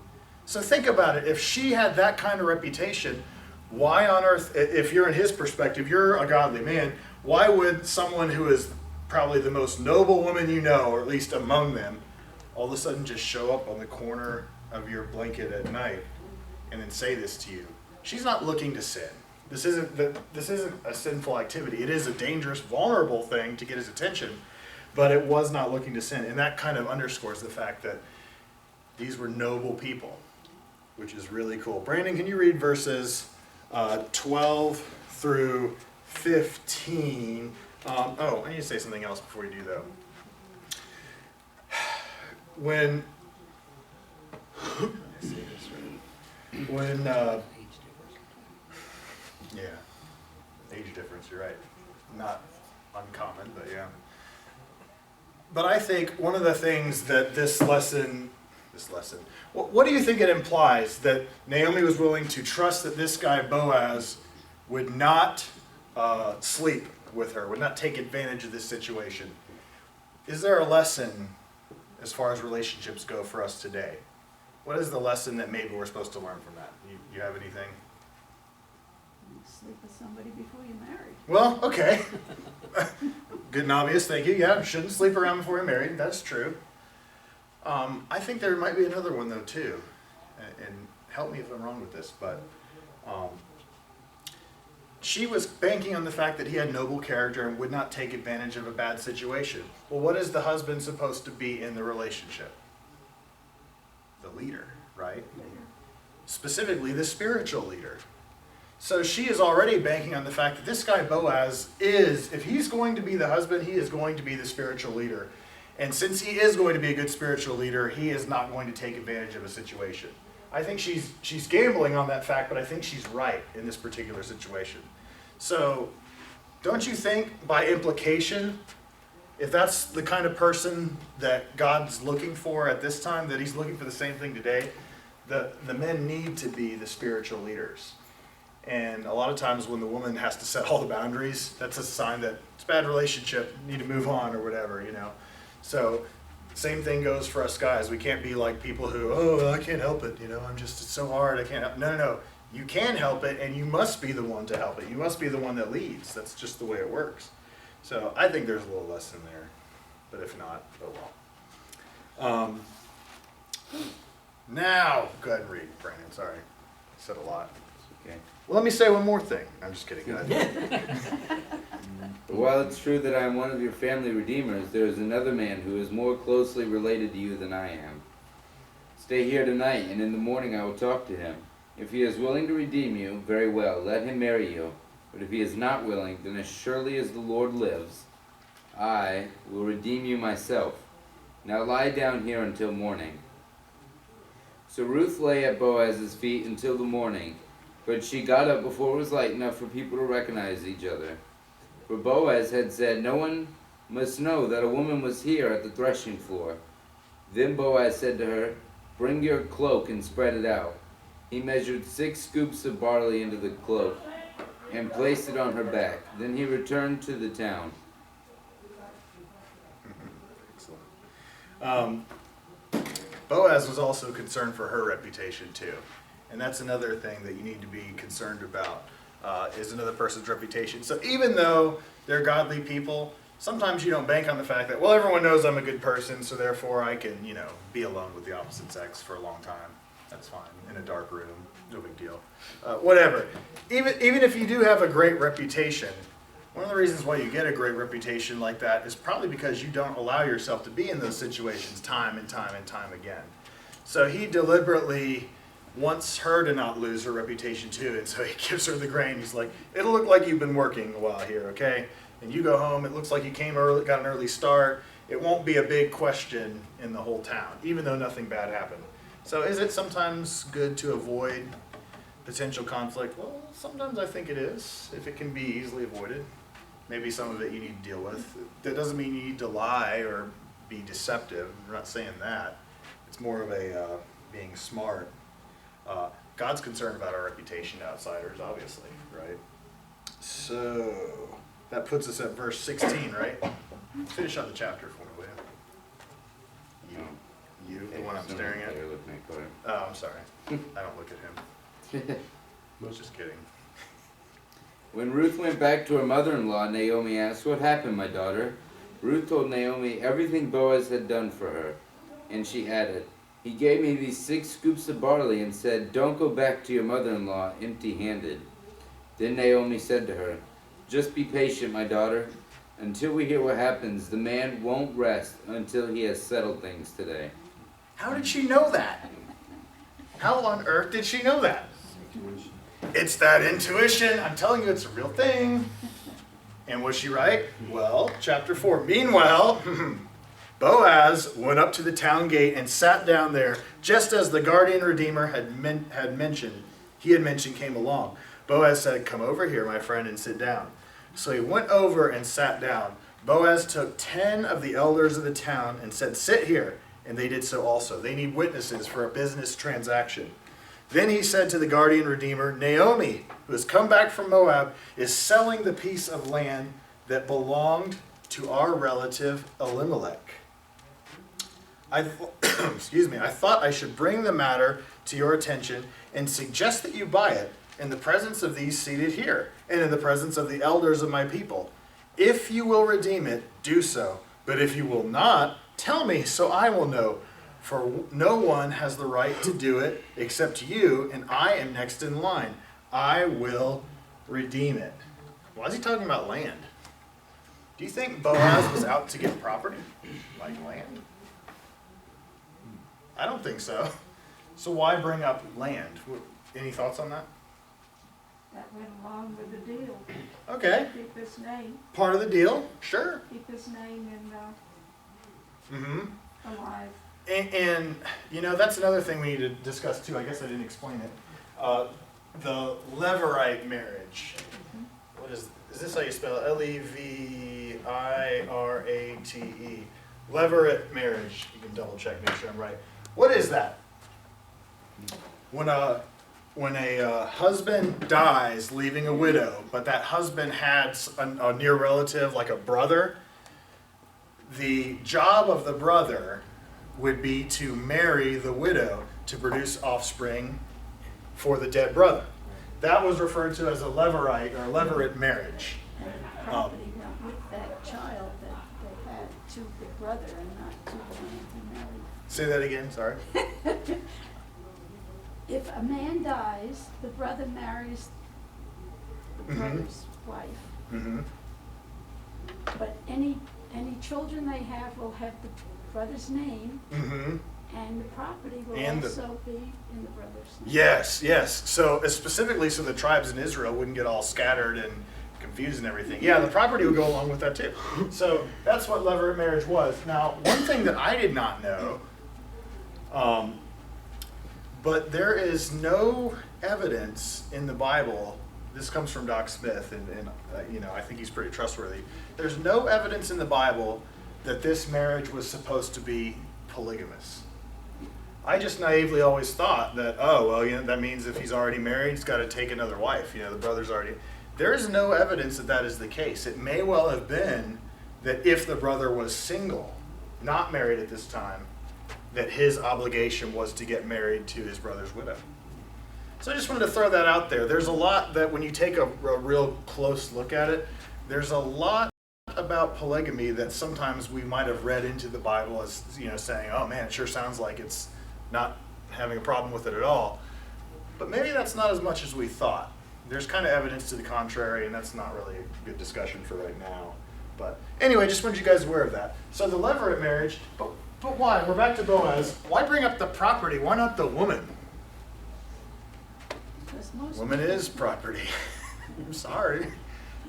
So think about it. If she had that kind of reputation, why on earth, if you're in his perspective, you're a godly man, why would someone who is probably the most noble woman you know, or at least among them, all of a sudden just show up on the corner of your blanket at night and then say this to you? She's not looking to sin. This isn't a sinful activity. It is a dangerous, vulnerable thing to get his attention. but it was not looking to sin. And that kind of underscores the fact that these were noble people, which is really cool. Brandon, can you read verses 12 through 15? I need to say something else before you do though. When age difference, you're right. Not uncommon, but yeah. But I think one of the things that this lesson, what do you think it implies? That Naomi was willing to trust that this guy Boaz would not sleep with her, would not take advantage of this situation. Is there a lesson as far as relationships go for us today? What is the lesson that maybe we're supposed to learn from that? You have anything? Sleep with somebody before you're married. Well, okay. Good and obvious, thank you. Yeah, shouldn't sleep around before you're married. That's true. I think there might be another one though too, and help me if I'm wrong with this, but she was banking on the fact that he had noble character and would not take advantage of a bad situation. Well, what is the husband supposed to be in the relationship? The leader, right? Specifically, the spiritual leader. So she is already banking on the fact that this guy Boaz is, if he's going to be the husband, he is going to be the spiritual leader. And since he is going to be a good spiritual leader, he is not going to take advantage of a situation. I think she's gambling on that fact, but I think she's right in this particular situation. So don't you think by implication, if that's the kind of person that God's looking for at this time, that he's looking for the same thing today, the men need to be the spiritual leaders. And a lot of times when the woman has to set all the boundaries, that's a sign that it's a bad relationship, need to move on or whatever, you know. So same thing goes for us guys. We can't be like people who, oh, I can't help it, you know, it's so hard, I can't help. No. You can help it, and you must be the one to help it. You must be the one that leads. That's just the way it works. So I think there's a little lesson there, but if not, oh well. Now, go ahead and read, Brandon. Sorry, I said a lot. Okay. Well, let me say one more thing. I'm just kidding. Go ahead. While it's true that I am one of your family redeemers, there is another man who is more closely related to you than I am. Stay here tonight, and in the morning I will talk to him. If he is willing to redeem you, very well, let him marry you. But if he is not willing, then as surely as the Lord lives, I will redeem you myself. Now lie down here until morning. So Ruth lay at Boaz's feet until the morning, but she got up before it was light enough for people to recognize each other. For Boaz had said, no one must know that a woman was here at the threshing floor. Then Boaz said to her, bring your cloak and spread it out. He measured 6 scoops of barley into the cloak and placed it on her back. Then he returned to the town. Excellent. Boaz was also concerned for her reputation too. And that's another thing that you need to be concerned about, is another person's reputation. So even though they're godly people, sometimes you don't bank on the fact that, well, everyone knows I'm a good person, so therefore I can, be alone with the opposite sex for a long time. That's fine. In a dark room, no big deal. Whatever. Even if you do have a great reputation, one of the reasons why you get a great reputation like that is probably because you don't allow yourself to be in those situations time and time and time again. So he deliberately wants her to not lose her reputation too, and so he gives her the grain. He's like, it'll look like you've been working a while here, okay? And you go home, it looks like you came early, got an early start. It won't be a big question in the whole town, even though nothing bad happened. So is it sometimes good to avoid potential conflict? Well, sometimes I think it is, if it can be easily avoided. Maybe some of it you need to deal with. That doesn't mean you need to lie or be deceptive. We're not saying that. It's more of a being smart. God's concerned about our reputation to outsiders, obviously, right? So that puts us at verse 16, right? Finish out the chapter for me, will you? You, the one I'm staring at? Oh, I'm sorry. I don't look at him. I was just kidding. When Ruth went back to her mother-in-law, Naomi asked, what happened, my daughter? Ruth told Naomi everything Boaz had done for her. And she added, he gave me these 6 scoops of barley and said, don't go back to your mother-in-law empty-handed. Then Naomi said to her, just be patient, my daughter. Until we hear what happens, the man won't rest until he has settled things today. How did she know that? How on earth did she know that? It's that intuition. I'm telling you, it's a real thing. And was she right? Well, chapter 4. Meanwhile, Boaz went up to the town gate and sat down there, just as the guardian redeemer had mentioned came along. Boaz said, "Come over here, my friend, and sit down." So he went over and sat down. Boaz took 10 of the elders of the town and said, "Sit here." And they did so also. They need witnesses for a business transaction. Then he said to the guardian redeemer, "Naomi, who has come back from Moab, is selling the piece of land that belonged to our relative Elimelech. I thought I should bring the matter to your attention and suggest that you buy it in the presence of these seated here and in the presence of the elders of my people. If you will redeem it, do so. But if you will not, tell me so I will know. For no one has the right to do it except you, and I am next in line. I will redeem it." Why is he talking about land? Do you think Boaz was out to get property? Like land? I don't think so. So why bring up land? Any thoughts on that? That went along with the deal. Okay. Keep his name, Part of the deal? Sure. keep his name Mm-hmm. alive. And you know, that's another thing we need to discuss too. I guess I didn't explain it. The Levirate marriage. What is this how you spell it? Levirate. Levirate marriage. You can double check, make sure I'm right. What is that? When a husband dies, leaving a widow, but that husband had a near relative, like a brother, the job of the brother would be to marry the widow to produce offspring for the dead brother. That was referred to as a Levirate or Levirate marriage. And the property went with that child that they had to the brother and not to the man he married. Say that again, sorry. If a man dies, the brother marries the Mhm. brother's wife. Mm-hmm. But any children they have will have the brother's name, Mm-hmm. and the property will And the- also be in the brother's name. Yes, yes. So specifically so the tribes in Israel wouldn't get all scattered and confused and everything. Yeah, the property would go along with that too. So that's what Levirate marriage was. Now, one thing that I did not know, but there is no evidence in the Bible. This comes from Doc Smith, and you know, I think he's pretty trustworthy. There's no evidence in the Bible that this marriage was supposed to be polygamous. I just naively always thought that, oh, well, you know, that means if he's already married, he's got to take another wife. You know, the brother's already. There is no evidence that that is the case. It may well have been that if the brother was single, not married at this time, that his obligation was to get married to his brother's widow. So I just wanted to throw that out there. There's a lot that when you take a real close look at it, there's a lot about polygamy that sometimes we might have read into the Bible as, you know, saying, oh man, it sure sounds like it's not having a problem with it at all. But maybe that's not as much as we thought. There's kind of evidence to the contrary, and that's not really a good discussion for right now. But anyway, just wanted you guys aware of that. So the Levirate marriage, but why? We're back to Boaz. Why bring up the property? Why not the woman? Because most Woman is property. I'm sorry.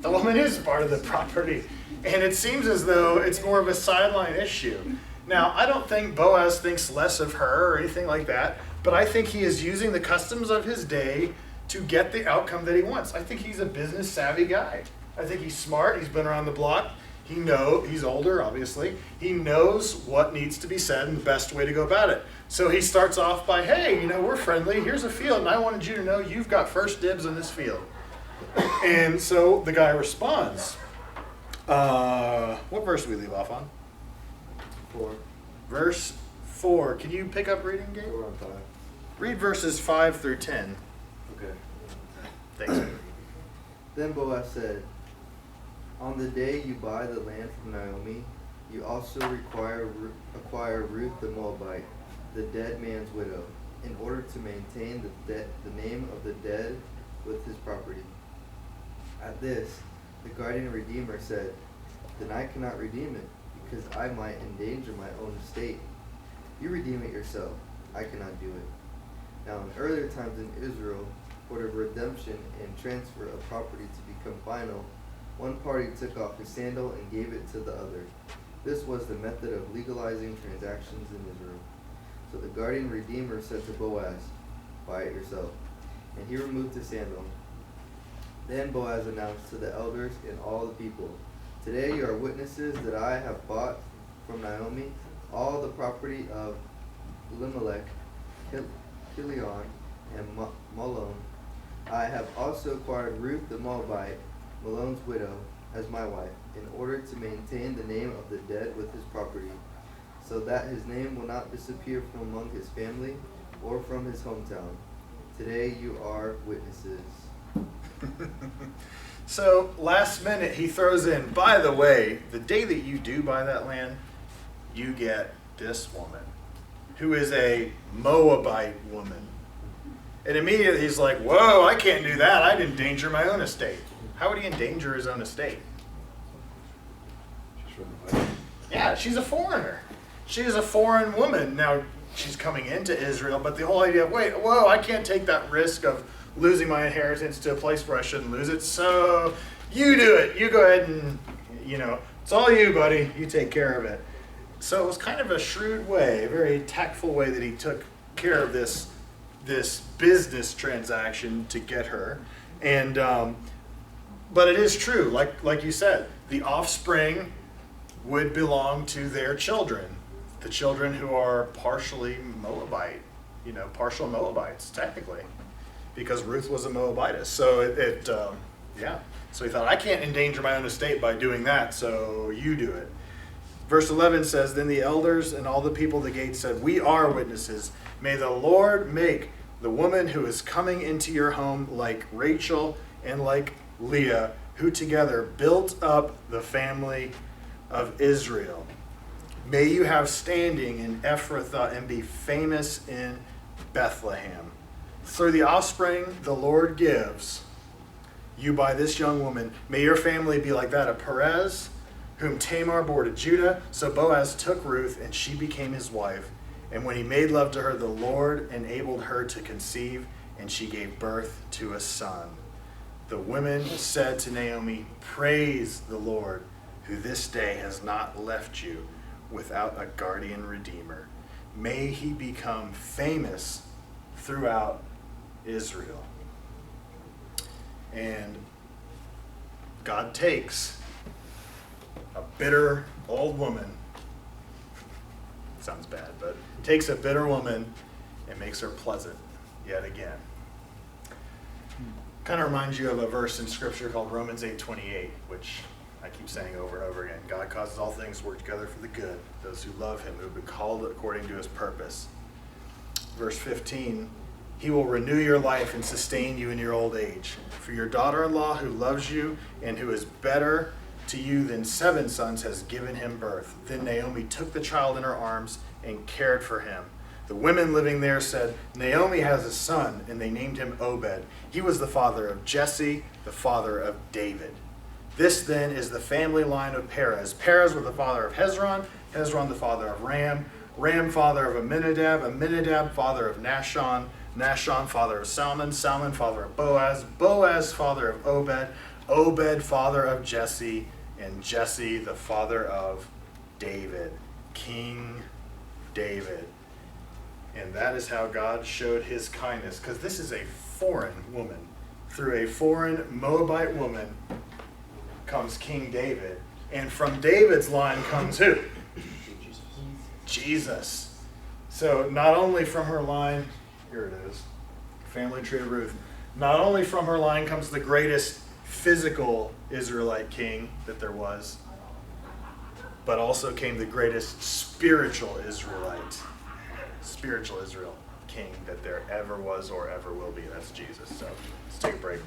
The woman is part of the property. And it seems as though it's more of a sideline issue. Now, I don't think Boaz thinks less of her or anything like that, but I think he is using the customs of his day to get the outcome that he wants. I think he's a business savvy guy. I think he's smart. He's been around the block. He's older, obviously. He knows what needs to be said and the best way to go about it. So he starts off by, hey, you know, we're friendly. Here's a field, and I wanted you to know you've got first dibs on this field. And so the guy responds. What verse do we leave off on? 4. Verse 4. Can you pick up reading, Gabe? 4 on 5. Read verses 5 through 10. Okay. Thanks. Then Boaz said, "On the day you buy the land from Naomi, you also acquire Ruth the Moabite, the dead man's widow, in order to maintain the name of the dead with his property." At this, the guardian redeemer said, then I cannot redeem it, because I might endanger my own estate. You redeem it yourself. I cannot do it. Now in earlier times in Israel, for the redemption and transfer of property to become final, one party took off his sandal and gave it to the other. This was the method of legalizing transactions in Israel. So the guardian redeemer said to Boaz, "Buy it yourself." And he removed his sandal. Then Boaz announced to the elders and all the people, "Today you are witnesses that I have bought from Naomi all the property of Elimelech, Chilion, and Mahlon. I have also acquired Ruth the Moabite, Mahlon's widow, as my wife, in order to maintain the name of the dead with his property, so that his name will not disappear from among his family or from his hometown. Today you are witnesses." So last minute he throws in, by the way, the day that you do buy that land, you get this woman, who is a Moabite woman. And immediately he's like, whoa, I can't do that. I'd endanger my own estate. How would he endanger his own estate? Yeah, she's a foreigner. She is a foreign woman. Now, she's coming into Israel, but the whole idea of, whoa, I can't take that risk of losing my inheritance to a place where I shouldn't lose it, so you do it. You go ahead and, it's all you, buddy. You take care of it. So it was kind of a shrewd way, a very tactful way that he took care of this business transaction to get her. And but it is true, like you said, the offspring would belong to their children, the children who are partially Moabite, partial Moabites technically, because Ruth was a Moabitess. So so he thought, I can't endanger my own estate by doing that, so you do it. Verse 11 says, "Then the elders and all the people of the gate said, 'We are witnesses. May the Lord make the woman who is coming into your home like Rachel and like Leah, who together built up the family of Israel. May you have standing in Ephrathah and be famous in Bethlehem. Through the offspring the Lord gives you by this young woman, may your family be like that of Perez, whom Tamar bore to Judah.' So Boaz took Ruth, and she became his wife. And when he made love to her, the Lord enabled her to conceive, and she gave birth to a son. The women said to Naomi, 'Praise the Lord, who this day has not left you without a guardian redeemer. May he become famous throughout Israel.'" And God takes a bitter old woman, sounds bad, but takes a bitter woman and makes her pleasant yet again. Kind of reminds you of a verse in Scripture called Romans 8:28, which I keep saying over and over again. God causes all things to work together for the good, those who love him, who have been called according to his purpose. Verse 15, "He will renew your life and sustain you in your old age. For your daughter-in-law who loves you and who is better to you than 7 sons has given him birth." Then Naomi took the child in her arms and cared for him. The women living there said, "Naomi has a son," and they named him Obed. He was the father of Jesse, the father of David. This then is the family line of Perez. Perez was the father of Hezron, Hezron the father of Ram, Ram father of Amminadab, Amminadab father of Nahshon, Nahshon father of Salmon, Salmon father of Boaz, Boaz father of Obed, Obed father of Jesse, and Jesse the father of David, King David. And that is how God showed his kindness, because this is a foreign woman. Through a foreign Moabite woman comes King David. And from David's line comes who? Jesus. So not only from her line, here it is, family tree of Ruth, not only from her line comes the greatest physical Israelite king that there was, but also came the greatest spiritual Israel king that there ever was or ever will be. That's Jesus. So let's take a break.